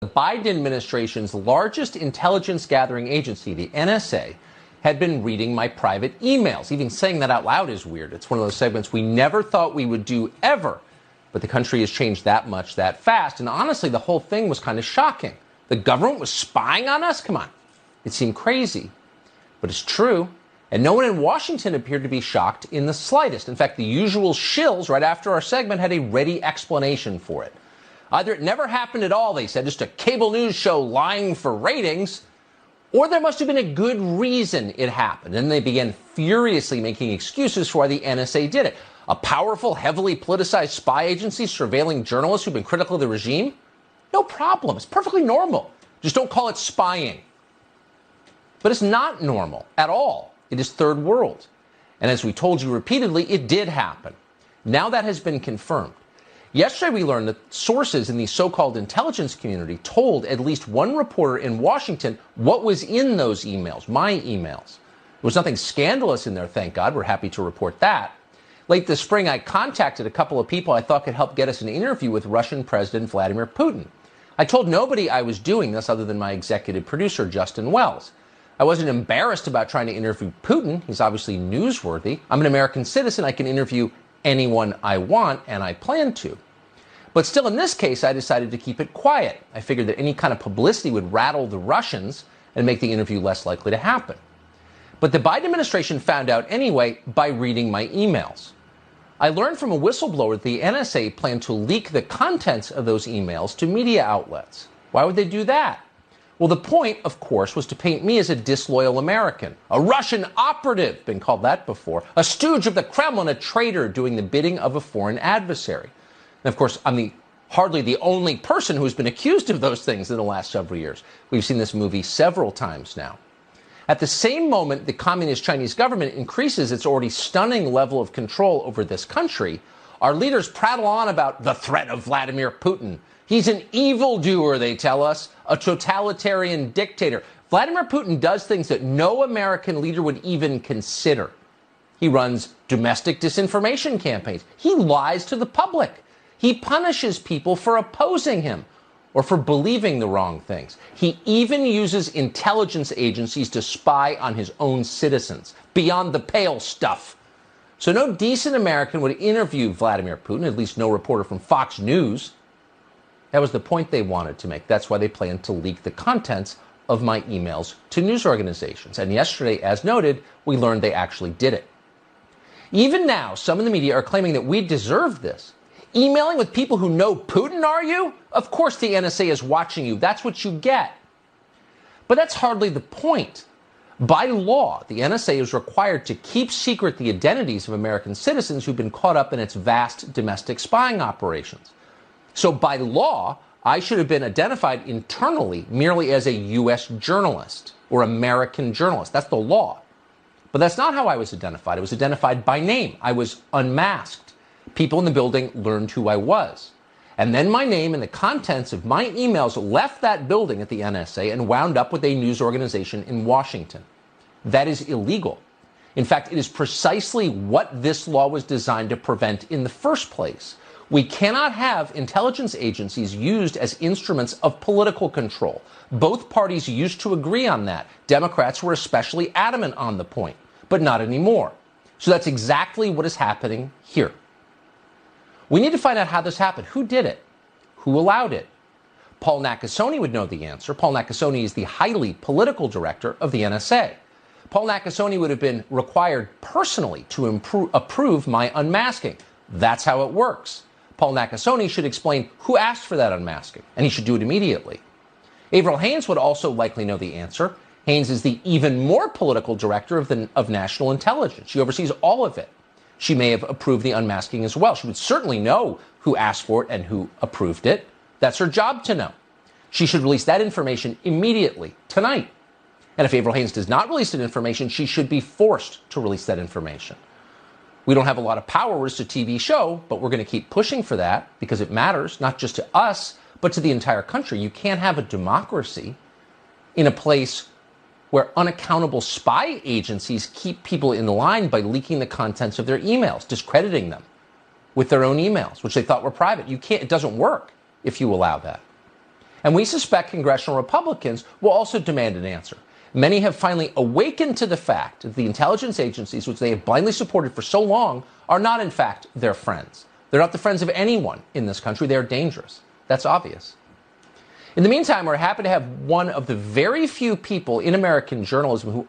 The Biden administration's largest intelligence gathering agency, the NSA, had been reading my private emails. Even saying that out loud is weird. It's one of those segments we never thought we would do ever. But the country has changed that much that fast. And honestly, the whole thing was kind of shocking. The government was spying on us? Come on. It seemed crazy. But it's true. And no one in Washington appeared to be shocked in the slightest. In fact, the usual shills right after our segment had a ready explanation for it. Either it never happened at all, they said, just a cable news show lying for ratings, or there must have been a good reason it happened. And they began furiously making excuses for why the NSA did it. A powerful, heavily politicized spy agency surveilling journalists who've been critical of the regime? No problem. It's perfectly normal. Just don't call it spying. But it's not normal at all. It is third world. And as we told you repeatedly, it did happen. Now that has been confirmed. Yesterday we learned that sources in the so-called intelligence community told at least one reporter in Washington what was in those emails, my emails. There was nothing scandalous in there, thank God. We're happy to report that. Late this spring, I contacted a couple of people I thought could help get us an interview with Russian President Vladimir Putin. I told nobody I was doing this other than my executive producer, Justin Wells. I wasn't embarrassed about trying to interview Putin. He's obviously newsworthy. I'm an American citizen. I can interview anyone I want, and I plan to. But still, in this case, I decided to keep it quiet. I figured that any kind of publicity would rattle the Russians and make the interview less likely to happen. But the Biden administration found out anyway by reading my emails. I learned from a whistleblower that the NSA planned to leak the contents of those emails to media outlets. Why would they do that? Well, the point, of course, was to paint me as a disloyal American, a Russian operative, been called that before, a stooge of the Kremlin, a traitor doing the bidding of a foreign adversary. And of course, I'm hardly the only person who's been accused of those things in the last several years. We've seen this movie several times now. At the same moment the communist Chinese government increases its already stunning level of control over this country, our leaders prattle on about the threat of Vladimir Putin. He's an evildoer, they tell us, a totalitarian dictator. Vladimir Putin does things that no American leader would even consider. He runs domestic disinformation campaigns. He lies to the public. He punishes people for opposing him or for believing the wrong things. He even uses intelligence agencies to spy on his own citizens. Beyond the pale stuff. So no decent American would interview Vladimir Putin, at least no reporter from Fox News. That was the point they wanted to make. That's why they planned to leak the contents of my emails to news organizations. And yesterday, as noted, we learned they actually did it. Even now, some in the media are claiming that we deserve this. Emailing with people who know Putin, are you? Of course the NSA is watching you. That's what you get. But that's hardly the point. By law, the NSA is required to keep secret the identities of American citizens who've been caught up in its vast domestic spying operations. So by law, I should have been identified internally merely as a U.S. journalist or American journalist. That's the law. But that's not how I was identified. I was identified by name. I was unmasked. People in the building learned who I was. And then my name and the contents of my emails left that building at the NSA and wound up with a news organization in Washington. That is illegal. In fact, it is precisely what this law was designed to prevent in the first place. We cannot have intelligence agencies used as instruments of political control. Both parties used to agree on that. Democrats were especially adamant on the point, but not anymore. So that's exactly what is happening here. We need to find out how this happened. Who did it? Who allowed it? Paul Nakasone would know the answer. Paul Nakasone is the highly political director of the NSA. Paul Nakasone would have been required personally to approve my unmasking. That's how it works. Paul Nakasone should explain who asked for that unmasking, and he should do it immediately. Avril Haines would also likely know the answer. Haines is the even more political director of National Intelligence. She oversees all of it. She may have approved the unmasking as well. She would certainly know who asked for it and who approved it. That's her job to know. She should release that information immediately, tonight. And if Avril Haines does not release that information, she should be forced to release that information. We don't have a lot of power as a TV show, but we're going to keep pushing for that because it matters, not just to us, but to the entire country. You can't have a democracy in a place where unaccountable spy agencies keep people in line by leaking the contents of their emails, discrediting them with their own emails, which they thought were private. It doesn't work if you allow that. And we suspect congressional Republicans will also demand an answer. Many have finally awakened to the fact that the intelligence agencies, which they have blindly supported for so long, are not, in fact, their friends. They're not the friends of anyone in this country. They're dangerous. That's obvious. In the meantime, we're happy to have one of the very few people in American journalism who